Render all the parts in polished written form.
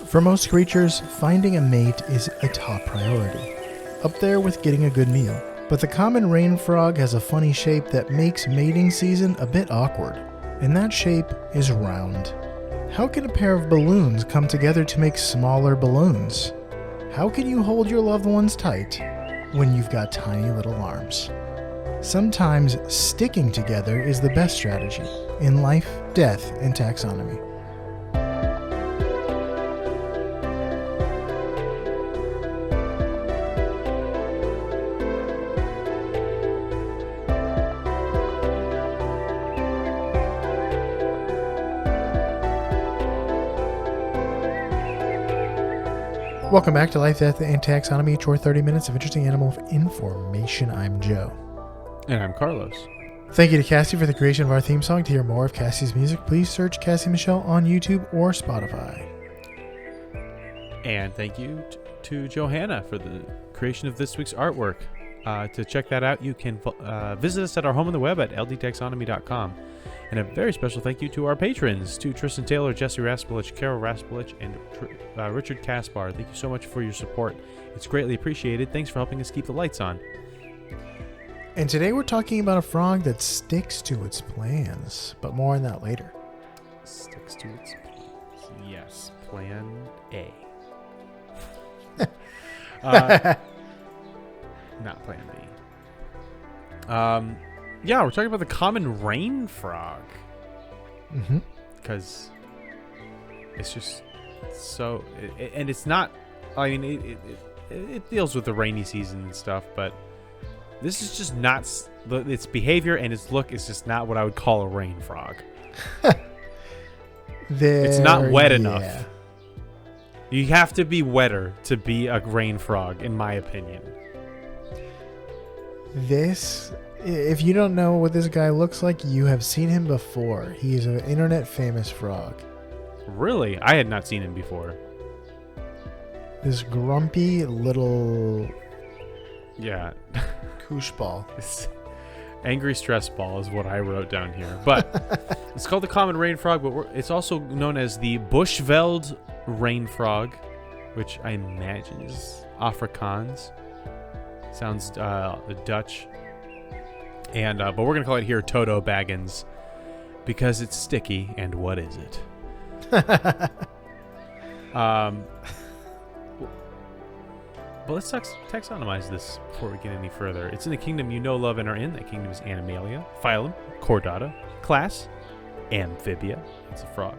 For most creatures, finding a mate is a top priority, up there with getting a good meal. But the common rain frog has a funny shape that makes mating season a bit awkward, and that shape is round. How can a pair of balloons come together to make smaller balloons? How can you hold your loved ones tight when you've got tiny little arms? Sometimes sticking together is the best strategy in life, death, and taxonomy. Welcome back to Life, Death, and Taxonomy. It's your 30 minutes of interesting animal information. I'm Joe. And I'm Carlos. Thank you to Cassie for the creation of our theme song. To hear more of Cassie's music, please search Cassie Michelle on YouTube or Spotify. And thank you to Johanna for the creation of this week's artwork. To check that out, you can visit us at our home on the web at ldtaxonomy.com. And a very special thank you to our patrons, to Tristan Taylor, Jesse Raspulich, Carol Raspulich, and Richard Kaspar. Thank you so much for your support. It's greatly appreciated. Thanks for helping us keep the lights on. And today we're talking about a frog that sticks to its plans, but more on that later. Sticks to its plans. Yes, Plan A. Not Plan B. Yeah, we're talking about the common rain frog. Mm-hmm. Because it's just so... and it's not... I mean, it deals with the rainy season and stuff, but this is just not... Its behavior and its look is just not what I would call a rain frog. It's not wet enough. You have to be wetter to be a rain frog, in my opinion. If you don't know what this guy looks like, you have seen him before. He is an internet famous frog. Really? I had not seen him before. This grumpy little... Yeah. Koosh ball. Angry stress ball is what I wrote down here. But it's called the common rain frog, but it's also known as the Bushveld rain frog, which I imagine is Afrikaans. Sounds Dutch. And but we're gonna call it here Toto Baggins because it's sticky. And what is it? But let's taxonomize this before we get any further. It's in the kingdom you know, love, and are in. That kingdom is Animalia. Phylum, Chordata. Class, Amphibia. It's a frog.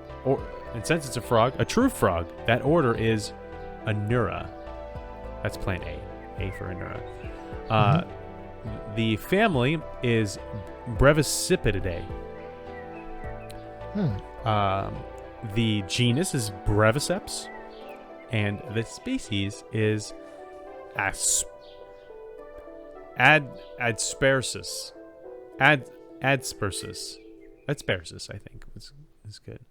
And since it's a frog, a true frog, that order is Anura. That's Plan A. A for Anura. The family is Brevicipidae. The genus is Breviceps, and the species is Adspersus. Adspersus, I think is good.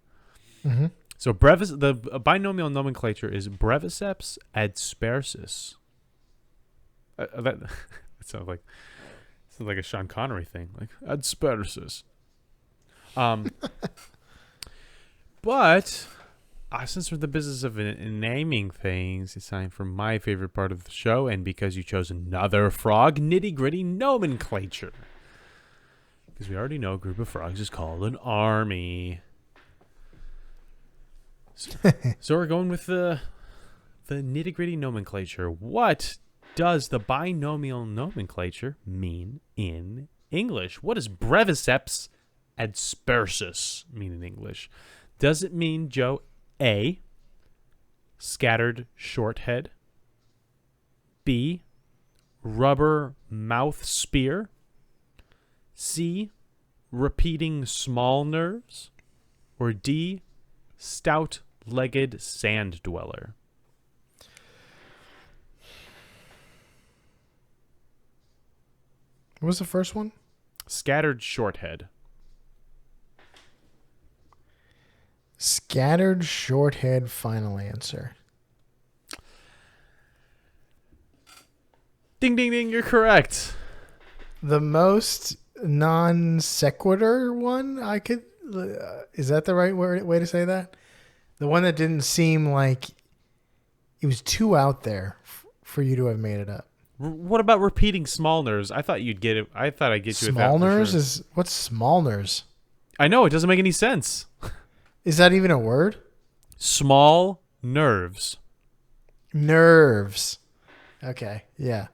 Mm-hmm. So the binomial nomenclature is Breviceps adspersus. That sounds like a Sean Connery thing, like adspersus. But since we're in the business of naming things, it's time for my favorite part of the show, and because you chose another frog, nitty-gritty nomenclature. Because we already know a group of frogs is called an army. So we're going with the nitty-gritty nomenclature. What does the binomial nomenclature mean in English? What does Breviceps adspersus mean in English? Does it mean, Joe, A, scattered short head, B, rubber mouth spear, C, repeating small nerves, or D, stout-legged sand dweller? What was the first one? Scattered short head. Scattered short head, final answer. Ding, ding, ding, you're correct. The most non sequitur one is that the right way to say that? The one that didn't seem like It was too out there for you to have made it up. What about repeating small nerves? I thought you'd get it. I thought I'd get you with that. Small for nerves sure. is what's small nerves? I know it doesn't make any sense. Is that even a word? Small nerves. Nerves. Okay. Yeah.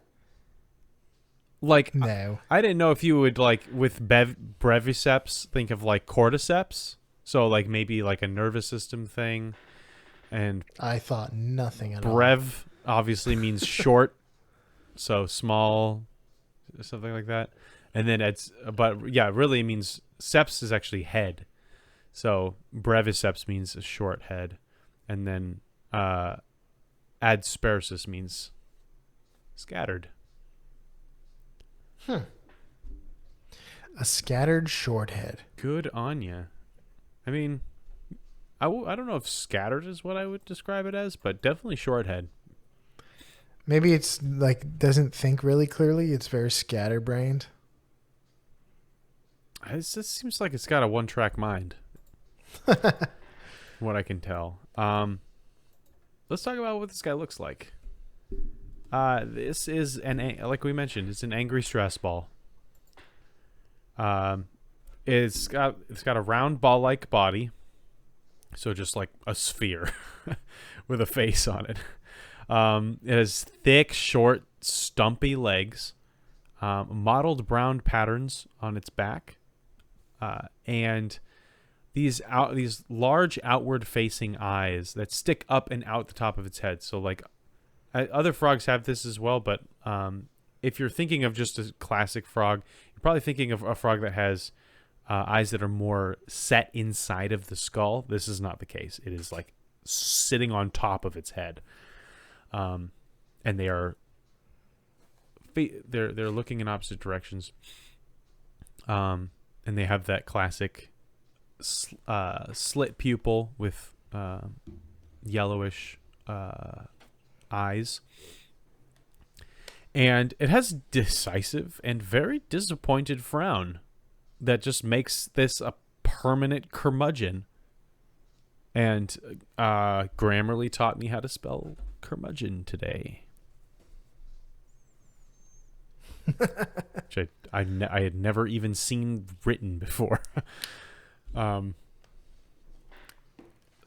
Like No. I didn't know if you would like with breviceps think of like cordyceps. So like maybe like a nervous system thing, and I thought nothing at all. brev obviously means short, so small, something like that. And then but yeah, really it means seps is actually head. So breviceps means a short head, and then adspersus means scattered. A scattered short head. Good on ya. I mean, I don't know if scattered is what I would describe it as, but definitely short head. Maybe it's like doesn't think really clearly. It's very scatterbrained. It just seems like it's got a one-track mind. From what I can tell. Let's talk about what this guy looks like. This is like we mentioned, it's an angry stress ball. It's got a round ball-like body, so just like a sphere with a face on it. It has thick, short, stumpy legs, mottled brown patterns on its back, and these large outward-facing eyes that stick up and out the top of its head. So like other frogs have this as well, but if you're thinking of just a classic frog, you're probably thinking of a frog that has eyes that are more set inside of the skull. This is not the case. It is like sitting on top of its head, and they're looking in opposite directions, and they have that classic slit pupil with yellowish eyes, and it has decisive and very disappointed frown that just makes this a permanent curmudgeon. And Grammarly taught me how to spell curmudgeon today, which I had never even seen written before.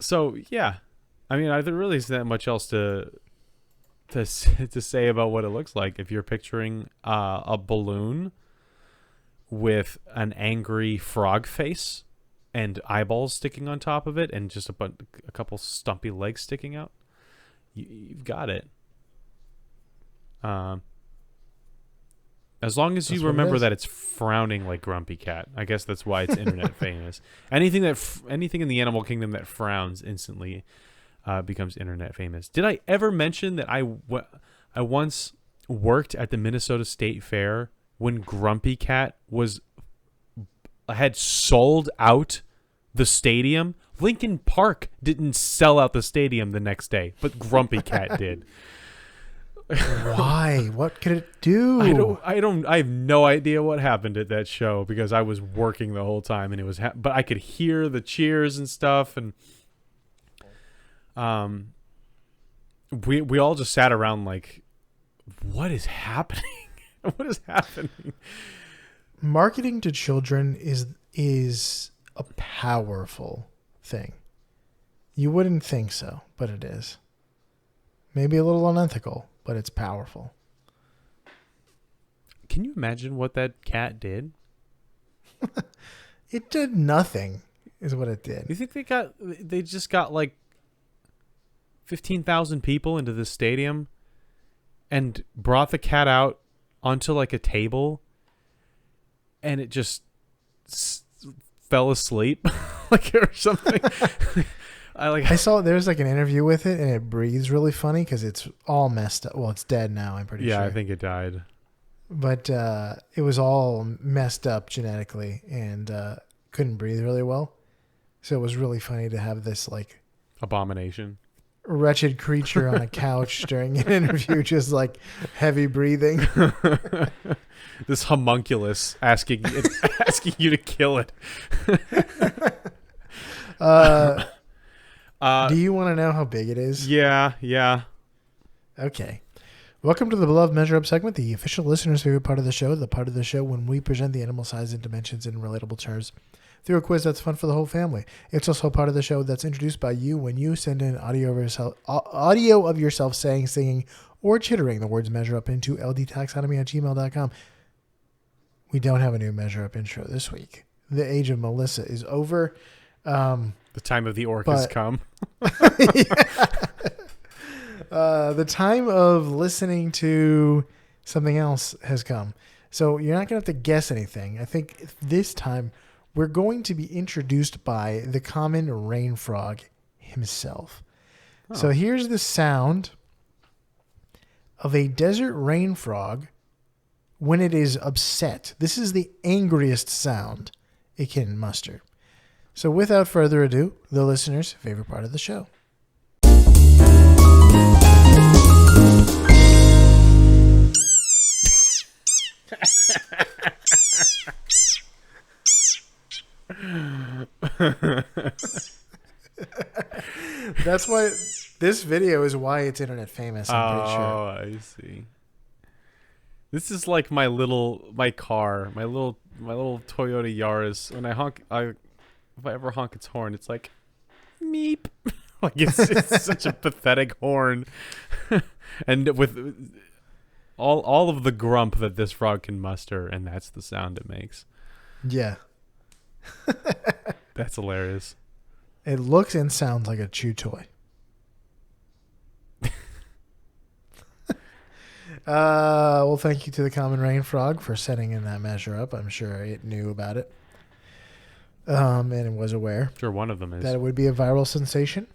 So yeah, I mean, there really isn't that much else to say about what it looks like. If you're picturing a balloon with an angry frog face and eyeballs sticking on top of it, and just a couple stumpy legs sticking out, you've got it. As long as you remember that it's frowning like Grumpy Cat. I guess that's why it's internet famous. Anything in the animal kingdom that frowns instantly becomes internet famous. Did I ever mention that I once worked at the Minnesota State Fair when Grumpy Cat had sold out the stadium? Lincoln Park didn't sell out the stadium the next day, but Grumpy Cat did. Why? What could it do? I have no idea what happened at that show because I was working the whole time, and it was but I could hear the cheers and stuff, and we all just sat around like, what is happening? What is happening? Marketing to children is a powerful thing. You wouldn't think so, but it is. Maybe a little unethical, but it's powerful. Can you imagine what that cat did? It did nothing, is what it did. You think they just got like 15,000 people into this stadium and brought the cat out onto like a table, and it just fell asleep like or something? I saw there's like an interview with it, and it breathes really funny because it's all messed up. Well, it's dead now, I'm pretty sure. Yeah, I think it died. But it was all messed up genetically and couldn't breathe really well. So it was really funny to have this like abomination, wretched creature on a couch during an interview, just like heavy breathing. This homunculus asking you to kill it. Do you want to know how big it is? Yeah. Okay. Welcome to the Beloved Measure Up segment, the official listener's favorite part of the show, the part of the show when we present the animal size and dimensions in relatable terms through a quiz that's fun for the whole family. It's also part of the show that's introduced by you when you send in audio of yourself saying, singing, or chittering the words measure up into ldtaxonomy@gmail.com. We don't have a new measure up intro this week. The age of Melissa is over. The time of the orc has come. The time of listening to something else has come. So you're not going to have to guess anything. I think this time we're going to be introduced by the common rain frog himself. Oh. So here's the sound of a desert rain frog when it is upset. This is the angriest sound it can muster. So without further ado, the listener's favorite part of the show. That's why this video is why it's internet famous. I'm pretty sure. Oh, I see. This is like my little Toyota Yaris. When I honk, if I ever honk its horn, it's like meep. Like it's such a pathetic horn, and with all of the grump that this frog can muster, and that's the sound it makes. Yeah. That's hilarious. It looks and sounds like a chew toy. Well, thank you to the common rain frog for setting in that measure up. I'm sure it knew about it. And it was aware. Sure, one of them is. That it would be a viral sensation.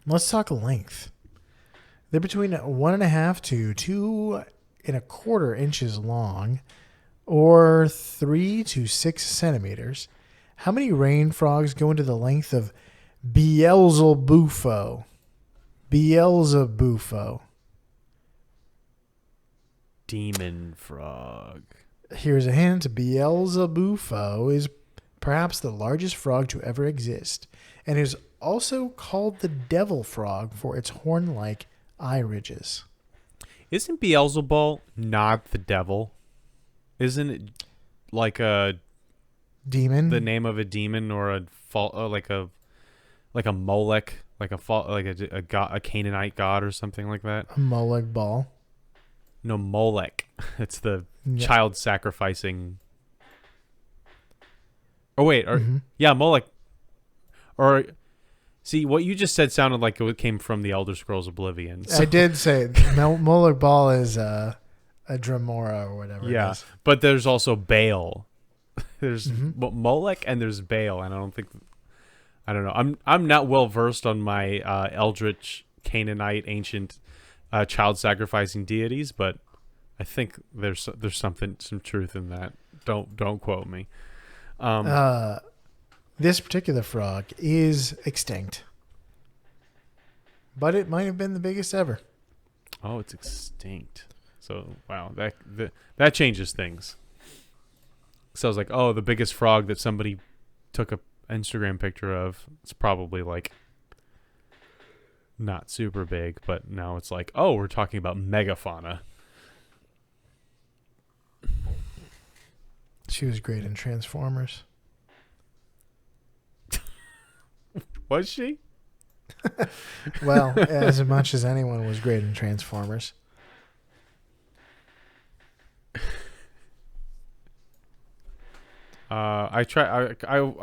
Let's talk length. They're between 1.5 to 2.25 inches long, or 3 to 6 centimeters. How many rain frogs go into the length of Beelzebufo? Beelzebufo. Demon frog. Here's a hint. Beelzebufo is perhaps the largest frog to ever exist, and is also called the devil frog for its horn-like eye ridges. Isn't Beelzebul not the devil? Isn't it like a demon? The name of a demon, or like a Molech, like a god, a Canaanite god or something like that? A Molech ball. No, Molech. It's the child sacrificing. Oh wait, yeah, Molech. Or see, what you just said sounded like it came from the Elder Scrolls Oblivion. So. I did say Molech ball is a Dremora or whatever. Yeah, it is. But there's also Baal. There's Molech and there's Baal, and I don't know. I'm not well versed on my Eldritch Canaanite ancient child sacrificing deities, but I think there's some truth in that. Don't quote me. This particular frog is extinct, but it might have been the biggest ever. Oh, it's extinct. So wow, that changes things. So I was like, oh, the biggest frog that somebody took a Instagram picture of, it's probably like not super big, but now it's like, oh, we're talking about megafauna. She was great in Transformers. Was she? Well, as much as anyone was great in Transformers. I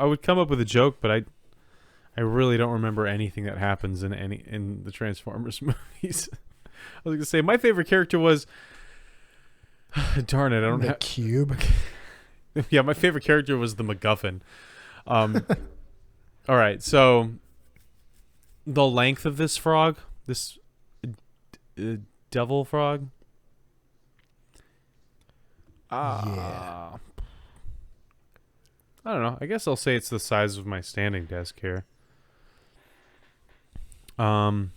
would come up with a joke, but I really don't remember anything that happens in the Transformers movies. I was gonna say my favorite character was darn it, I don't the Cube. Yeah, my favorite character was the MacGuffin. All right, so the length of this frog, this devil frog. Yeah. I don't know. I guess I'll say it's the size of my standing desk here. If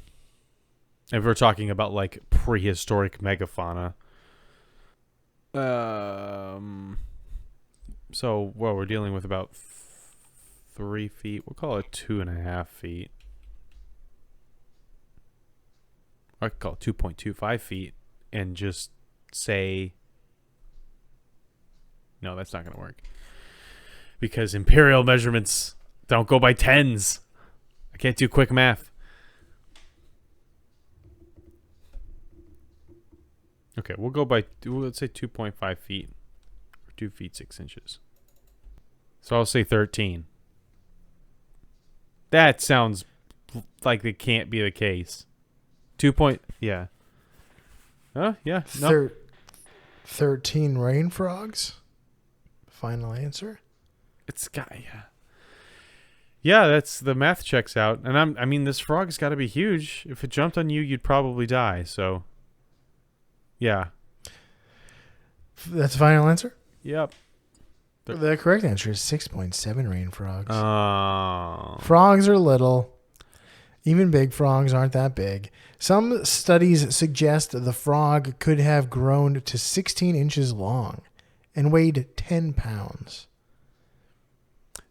we're talking about like prehistoric megafauna. So we're dealing with about 3 feet. We'll call it 2.5 feet. I could call it 2.25 feet, and just say, no, that's not going to work. Because imperial measurements don't go by tens. I can't do quick math. Okay, we'll go by, let's say 2.5 feet. Or 2 feet 6 inches. So I'll say 13. That sounds like it can't be the case. 2 point, yeah. Yeah, no. 13 rain frogs? Final answer? It's got, yeah. Yeah, that's, the math checks out. And I mean, this frog's got to be huge. If it jumped on you, you'd probably die. So, yeah. That's the final answer? Yep. The correct answer is 6.7 rain frogs. Oh. Frogs are little. Even big frogs aren't that big. Some studies suggest the frog could have grown to 16 inches long and weighed 10 pounds.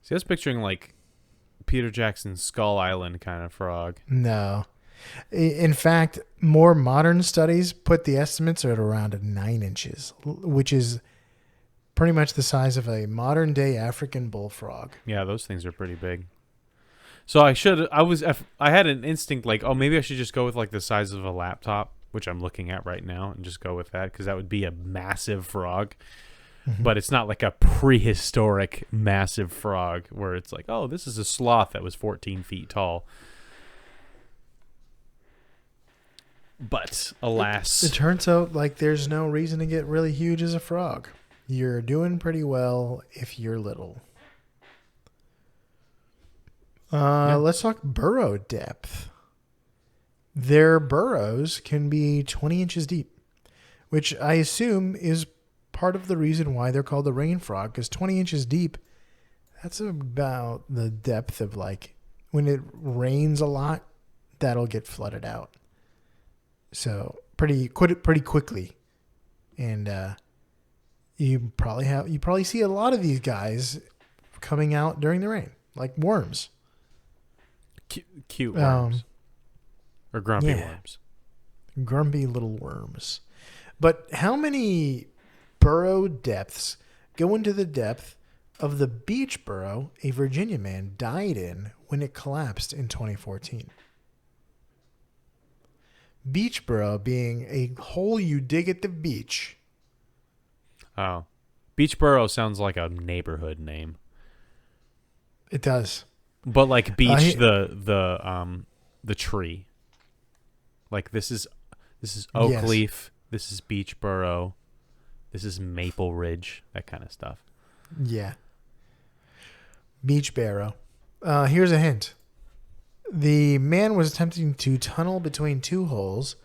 See, I was picturing like Peter Jackson's Skull Island kind of frog. No. In fact, more modern studies put the estimates at around 9 inches, which is pretty much the size of a modern day African bullfrog. Yeah, those things are pretty big. So I had an instinct like, oh, maybe I should just go with like the size of a laptop, which I'm looking at right now, and just go with that because that would be a massive frog. Mm-hmm. But it's not like a prehistoric massive frog where it's like, oh, this is a sloth that was 14 feet tall. But alas, it turns out like there's no reason to get really huge as a frog. You're doing pretty well if you're little. Let's talk burrow depth. Their burrows can be 20 inches deep, which I assume is part of the reason why they're called the rain frog, because 20 inches deep, that's about the depth of like when it rains a lot, that'll get flooded out. So pretty quickly. And you probably see a lot of these guys coming out during the rain, like worms. Cute worms. Or grumpy worms. Grumpy little worms. But how many burrow depths go into the depth of the beach burrow a Virginia man died in when it collapsed in 2014? Beach burrow being a hole you dig at the beach. Oh. Beach burrow sounds like a neighborhood name. It does. But like beach, the tree. Like this is oak leaf. This is beach burrow. This is maple ridge. That kind of stuff. Yeah. Beach burrow. Here's a hint. The man was attempting to tunnel between two holes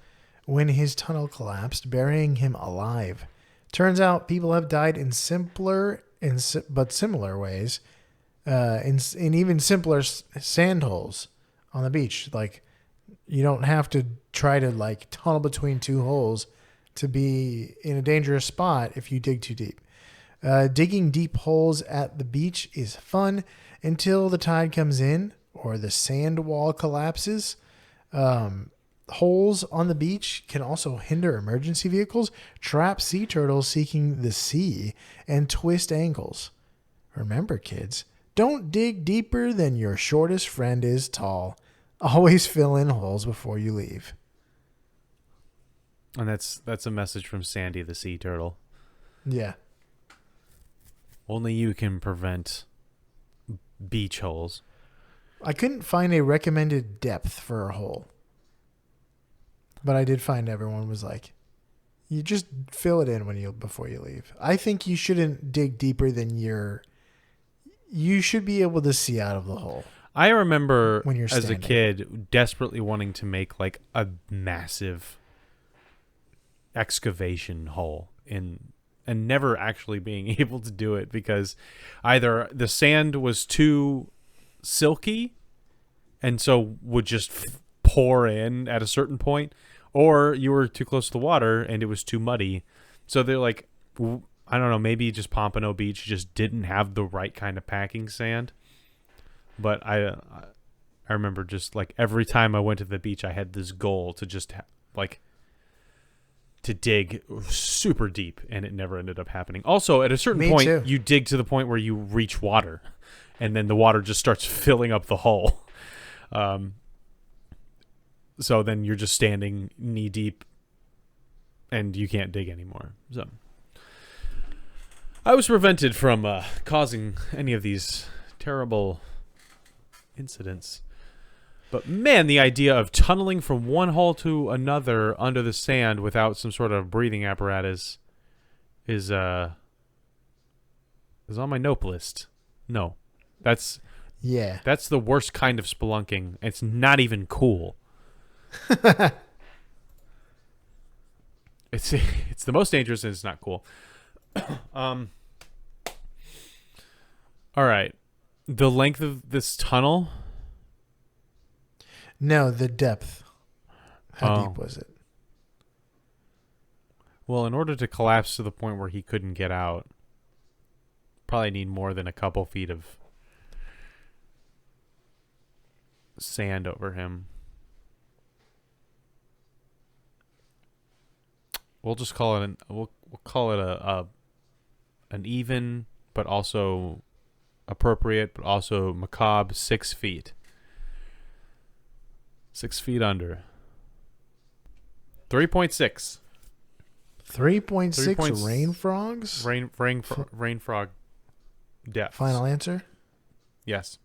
when his tunnel collapsed, burying him alive. Turns out people have died in simpler but similar ways. In even simpler sand holes on the beach. Like, you don't have to try to like tunnel between two holes to be in a dangerous spot if you dig too deep. Digging deep holes at the beach is fun until the tide comes in or the sand wall collapses. Holes on the beach can also hinder emergency vehicles, trap sea turtles seeking the sea, and twist ankles. Remember, kids, don't dig deeper than your shortest friend is tall. Always fill in holes before you leave. And that's a message from Sandy the sea turtle. Yeah. Only you can prevent beach holes. I couldn't find a recommended depth for a hole. But I did find everyone was like, you just fill it in before you leave. I think you shouldn't dig deeper than you should be able to see out of the hole. I remember when you're as a kid desperately wanting to make like a massive excavation hole and never actually being able to do it because either the sand was too silky and so would just pour in at a certain point, or you were too close to the water and it was too muddy. So they're like, I don't know, maybe just Pompano Beach just didn't have the right kind of packing sand. But I remember just like every time I went to the beach, I had this goal to just like to dig super deep, and it never ended up happening. Also, at a certain Me point, too. you dig to the point where you reach water, and then the water just starts filling up the hull. So then you're just standing knee deep, and you can't dig anymore. So I was prevented from causing any of these terrible incidents. But man, the idea of tunneling from one hole to another under the sand without some sort of breathing apparatus is on my nope list. No. That's the worst kind of spelunking. It's not even cool. It's the most dangerous, and it's not cool. All right. The length of this tunnel? No, the depth. How Oh. deep was it? Well, in order to collapse to the point where he couldn't get out, probably need more than a couple feet of sand over him. We'll just call it we'll call it an even but also appropriate but also macabre 6 feet. 6 feet under. 3.6. 3.6 rain frogs? Rain frog depth. Final answer? Yes.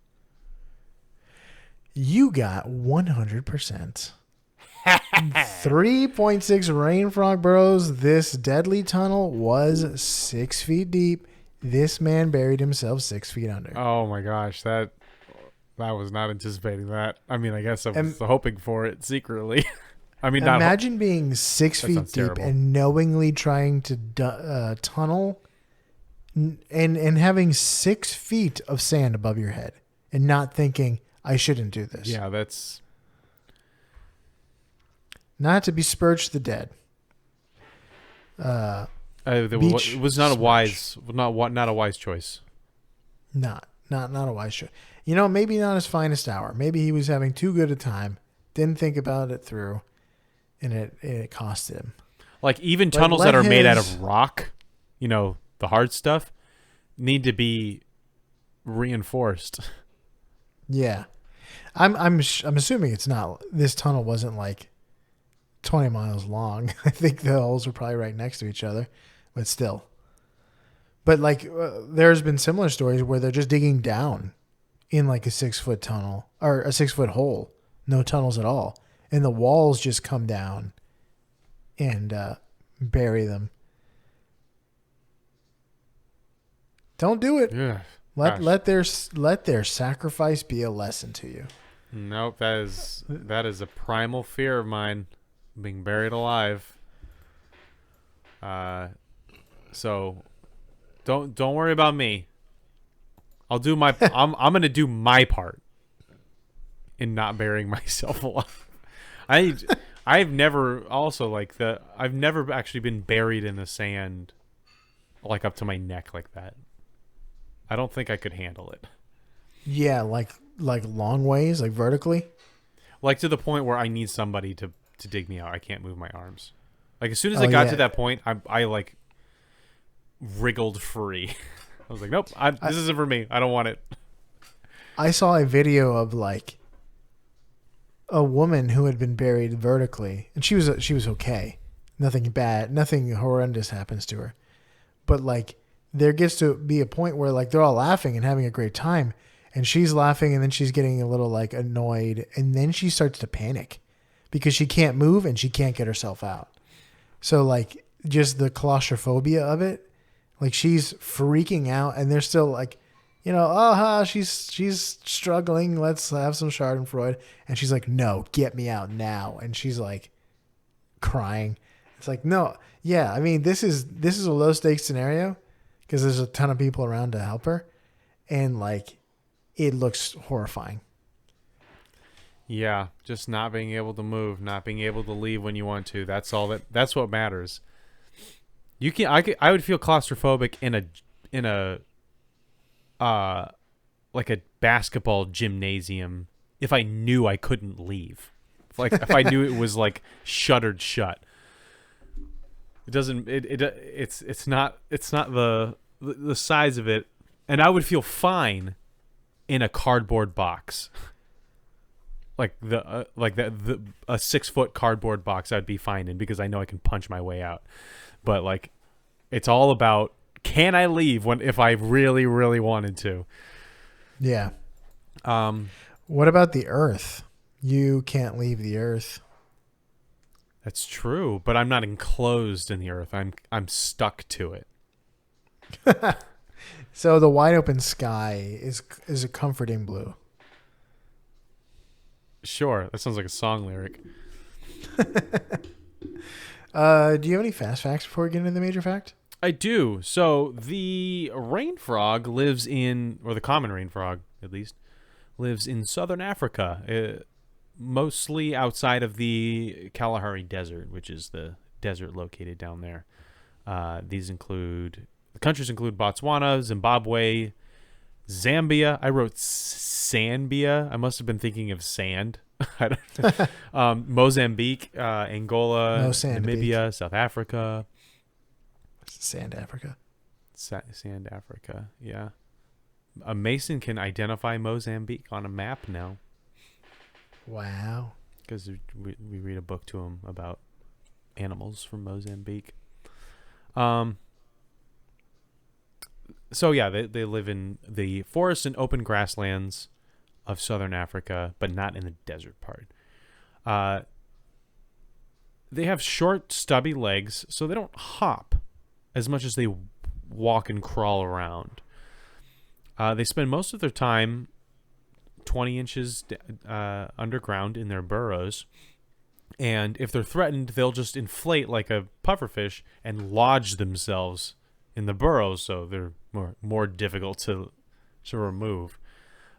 You got 100%. 3.6 rain frog burrows. This deadly tunnel was 6 feet deep. This man buried himself 6 feet under. Oh my gosh, that was not anticipating that. I mean, I guess I was hoping for it secretly. I mean, imagine being 6 That feet sounds deep terrible. and knowingly trying to tunnel and having 6 feet of sand above your head and not thinking, I shouldn't do this. Yeah, that's Not to besmirch the dead. Beach it was not a smash. not a wise choice. Not a wise choice. You know, maybe not his finest hour. Maybe he was having too good a time, didn't think about it through, and it cost him. Like even But tunnels let that are made out his- of rock, you know, the hard stuff, need to be reinforced. Yeah, I'm assuming it's not. This tunnel wasn't like 20 miles long. I think the holes were probably right next to each other, but still. But like, there's been similar stories where they're just digging down in like a 6-foot tunnel or a 6-foot hole, no tunnels at all, and the walls just come down and bury them. Don't do it. Yeah. Let their sacrifice be a lesson to you. Nope, that is a primal fear of mine, being buried alive. So don't worry about me. I'll do my I'm gonna do my part in not burying myself alive. I've never actually been buried in the sand like up to my neck like that. I don't think I could handle it. Yeah, like long ways, like vertically. Like to the point where I need somebody to dig me out. I can't move my arms. Like as soon as Oh, I got yeah. to that point, I like wriggled free. I was like, nope, this isn't for me. I don't want it. I saw a video of like a woman who had been buried vertically, and she was okay. Nothing bad, nothing horrendous happens to her. But like there gets to be a point where like they're all laughing and having a great time, and she's laughing, and then she's getting a little like annoyed, and then she starts to panic because she can't move and she can't get herself out. So like just the claustrophobia of it, like she's freaking out, and they're still like, you know, she's struggling. Let's have some Schadenfreude. And she's like, no, get me out now. And she's like crying. It's like, no, yeah. I mean, this is a low stakes scenario because there's a ton of people around to help her. And like, it looks horrifying. Yeah, just not being able to move, not being able to leave when you want to. That's what matters. I would feel claustrophobic in a like a basketball gymnasium if I knew I couldn't leave Like if I knew it was like shuttered shut. It doesn't. It's not the size of it, and I would feel fine in a cardboard box. Like a 6-foot cardboard box, I'd be fine in because I know I can punch my way out. But like, it's all about, can I leave if I really, really wanted to? Yeah. What about the Earth? You can't leave the Earth. That's true, but I'm not enclosed in the Earth. I'm stuck to it. So the wide open sky is a comforting blue. Sure, that sounds like a song lyric. Do you have any fast facts before we get into the major fact? I do. So the rain frog lives in, or the common rain frog at least, lives in southern Africa, mostly outside of the Kalahari Desert, which is the desert located down there. The countries include Botswana, Zimbabwe, Zambia. I wrote Sambia. I must have been thinking of sand. I don't Mozambique, Angola, Namibia, South Africa. Sand Africa. Sand Africa, yeah. A Mason can identify Mozambique on a map now. Wow. Because we read a book to him about animals from Mozambique. So yeah, they live in the forests and open grasslands of southern Africa, but not in the desert part. They have short, stubby legs, so they don't hop as much as they walk and crawl around. They spend most of their time 20 inches underground in their burrows, and if they're threatened, they'll just inflate like a pufferfish and lodge themselves in the burrows, so they're more difficult to remove.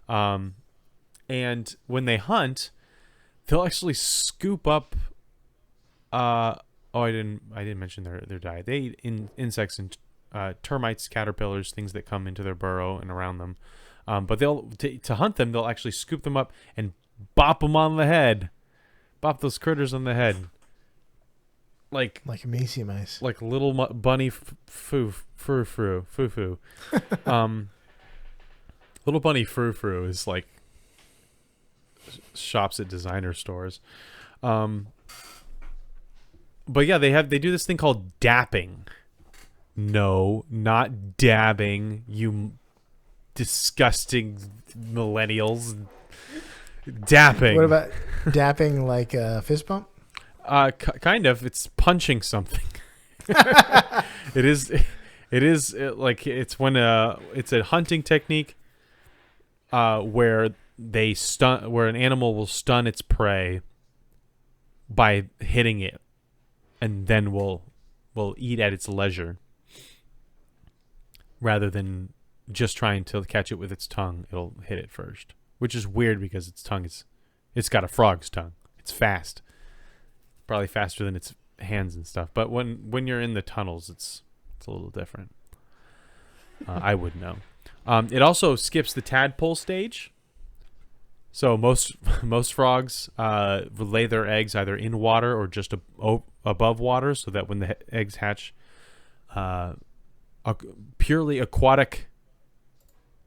And when they hunt, they'll actually scoop up. I didn't mention their diet. They eat insects and termites, caterpillars, things that come into their burrow and around them. But to hunt them, they'll actually scoop them up and bop them on the head, bop those critters on the head, like Macy mice, like little bunny frou frou. Little bunny frou frou is like shops at designer stores. But yeah, they do this thing called dapping. No, not dabbing, you disgusting millennials. Dapping. What about dapping like a fist bump? Kind of. It's punching something. It is like it's when it's a hunting technique where where an animal will stun its prey by hitting it, and then will eat at its leisure. Rather than just trying to catch it with its tongue, it'll hit it first. Which is weird because its tongue it's got a frog's tongue. It's fast. Probably faster than its hands and stuff. But when you're in the tunnels, it's a little different. I would know. It also skips the tadpole stage. So most frogs lay their eggs either in water or just above water, so that when the eggs hatch, purely aquatic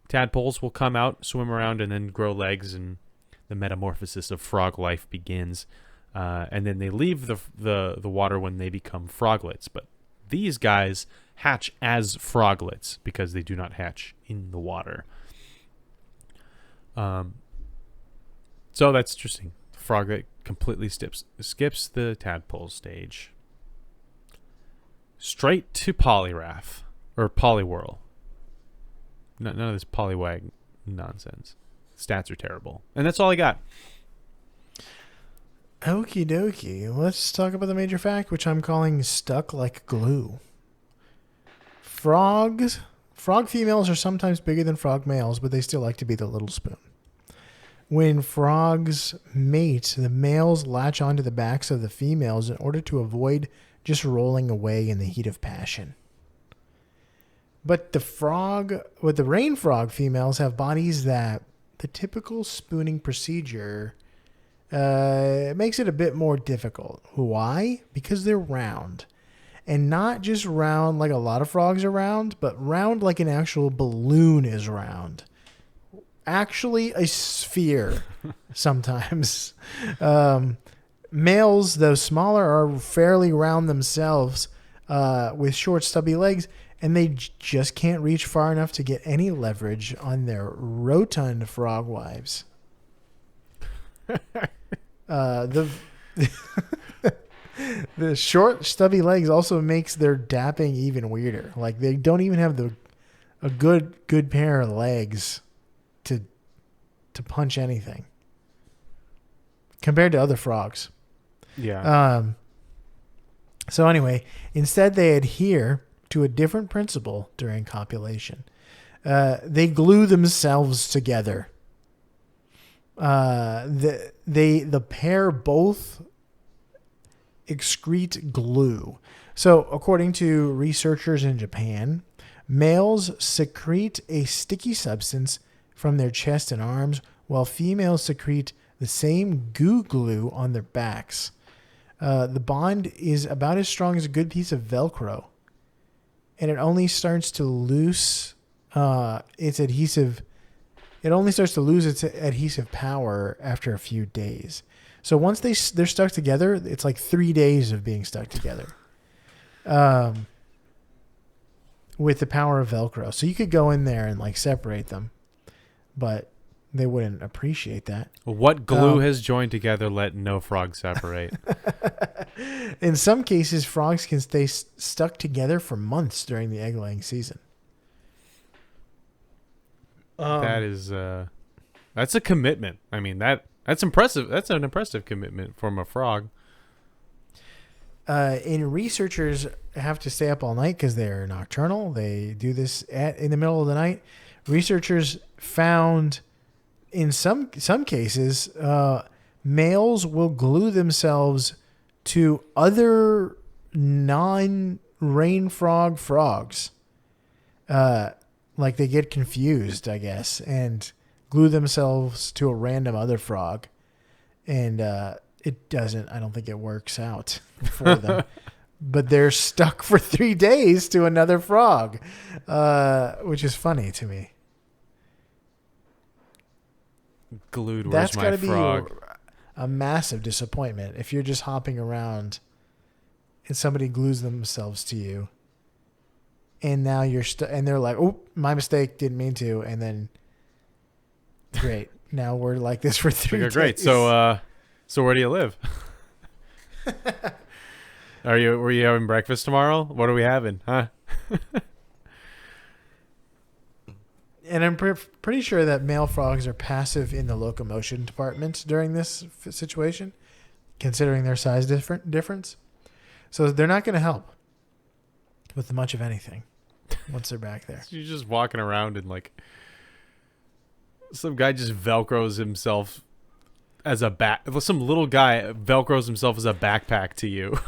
tadpoles will come out, swim around, and then grow legs, and the metamorphosis of frog life begins. And then they leave the water when they become froglets. But these guys hatch as froglets because they do not hatch in the water. So that's interesting. The froglet completely skips the tadpole stage. Straight to Poliwrath. Or Poliwhirl. None of this Poliwag nonsense. Stats are terrible. And that's all I got. Okie dokie. Let's talk about the major fact, which I'm calling stuck like glue. Frog females are sometimes bigger than frog males, but they still like to be the little spoon. When frogs mate, the males latch onto the backs of the females in order to avoid just rolling away in the heat of passion. But the rain frog females have bodies that the typical spooning procedure it makes it a bit more difficult. Why? Because they're round. And not just round like a lot of frogs are round, but round like an actual balloon is round. Actually, a sphere sometimes. Males, though smaller, are fairly round themselves with short, stubby legs, and they just can't reach far enough to get any leverage on their rotund frog wives. The short, stubby legs also makes their dapping even weirder. Like they don't even have a good pair of legs to punch anything compared to other frogs. Yeah. So anyway, instead they adhere to a different principle during copulation. They glue themselves together. The pair both excrete glue. So according to researchers in Japan, males secrete a sticky substance from their chest and arms, while females secrete the same goo glue on their backs. The bond is about as strong as a good piece of Velcro, and it only starts to lose its adhesive. It only starts to lose its adhesive power after a few days. So once they're stuck together, it's like 3 days of being stuck together, with the power of Velcro. So you could go in there and like separate them, but they wouldn't appreciate that. What glue has joined together, let no frog separate. In some cases, frogs can stay stuck together for months during the egg-laying season. That's a commitment. I mean, that's impressive. That's an impressive commitment from a frog. And researchers have to stay up all night because they're nocturnal. They do this in the middle of the night. Researchers found in some cases, males will glue themselves to other non-rain frog frogs. Like they get confused, I guess, and glue themselves to a random other frog. And it doesn't, I don't think it works out for them. But they're stuck for 3 days to another frog, which is funny to me. Glued, where's That's my got to be frog? a massive disappointment if you're just hopping around and somebody glues themselves to you, and now you're and they're like, "Oh, my mistake, didn't mean to," and then great, now we're like this for 3 days. Great. So where do you live? Were you having breakfast tomorrow? What are we having? Huh? And I'm pretty sure that male frogs are passive in the locomotion department during this situation, considering their size difference. So they're not going to help with much of anything once they're back there. You're just walking around and like some guy just Velcros himself as a some little guy Velcros himself as a backpack to you.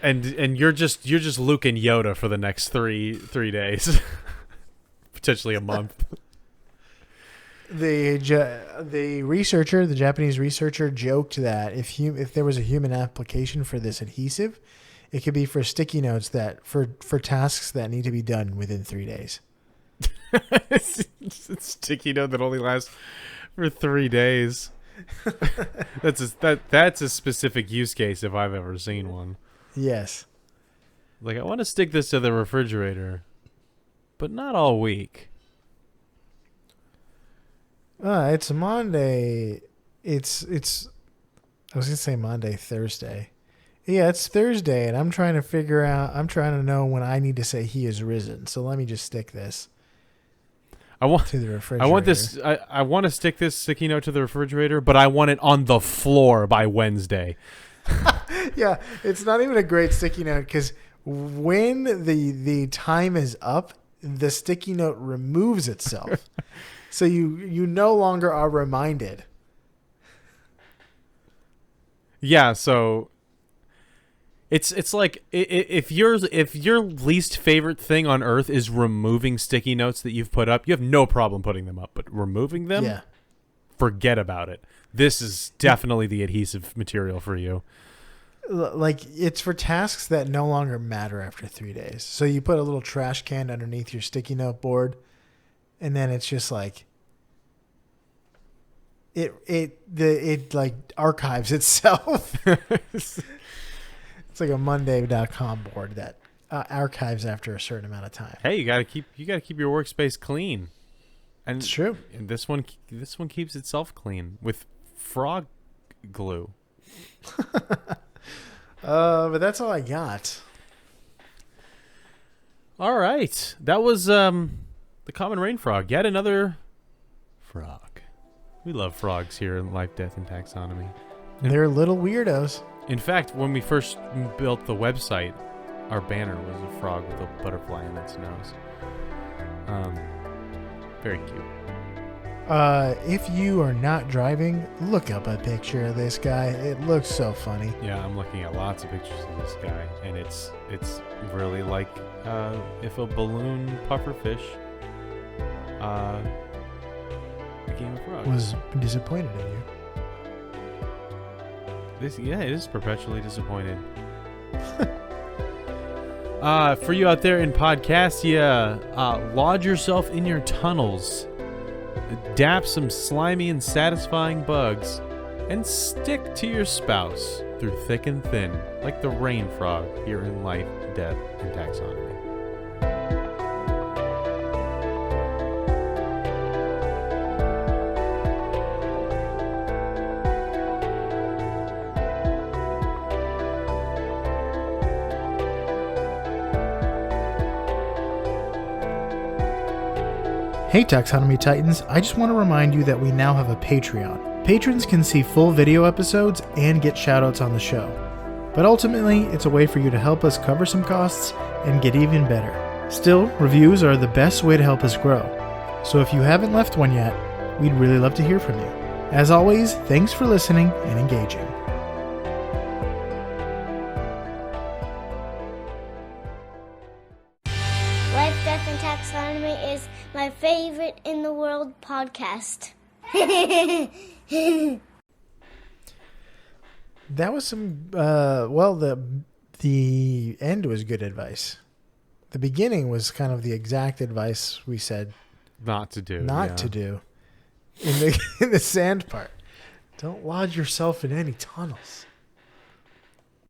And you're just Luke and Yoda for the next three days, potentially a month. The Japanese researcher, joked that if there was a human application for this adhesive, it could be for sticky notes for tasks that need to be done within 3 days. It's a sticky note that only lasts for 3 days. That's a specific use case if I've ever seen one. Yes. Like, I want to stick this to the refrigerator, but not all week. It's Monday. I was going to say Monday, Thursday. Yeah, it's Thursday, and I'm trying to know when I need to say he is risen. So let me just stick this to the refrigerator. I want to stick this sticky note to the refrigerator, but I want it on the floor by Wednesday. Yeah, it's not even a great sticky note because when the time is up, the sticky note removes itself. So you no longer are reminded. Yeah, so it's like if your least favorite thing on earth is removing sticky notes that you've put up, you have no problem putting them up, but removing them? Yeah. forget about it. This is definitely the adhesive material for you. Like, it's for tasks that no longer matter after 3 days. So you put a little trash can underneath your sticky note board, and then it's just like it like archives itself. It's like a Monday.com board that archives after a certain amount of time. Hey, you gotta keep your workspace clean. And It's true. And this one keeps itself clean with frog glue. But that's all I got. All right, that was the common rain frog. Yet another frog. We love frogs here in Life, Death, and Taxonomy. They're little weirdos. In fact, when we first built the website, our banner was a frog with a butterfly in its nose. Very cute. If you are not driving, look up a picture of this guy. It looks so funny. Yeah, I'm looking at lots of pictures of this guy, and it's really like if a balloon pufferfish became a frog. Was disappointed in you. It is perpetually disappointed. For you out there in Podcastia, lodge yourself in your tunnels, dap some slimy and satisfying bugs, and stick to your spouse through thick and thin, like the rain frog here in Life, Death, and Taxonomy. Hey Taxonomy Titans, I just want to remind you that we now have a Patreon. Patrons can see full video episodes and get shoutouts on the show. But ultimately, it's a way for you to help us cover some costs and get even better. Still, reviews are the best way to help us grow. So if you haven't left one yet, we'd really love to hear from you. As always, thanks for listening and engaging. Life, Death, and Taxonomy is my favorite in the world podcast. That was some, the end was good advice. The beginning was kind of the exact advice we said Not to do. to do in the sand part. Don't lodge yourself in any tunnels.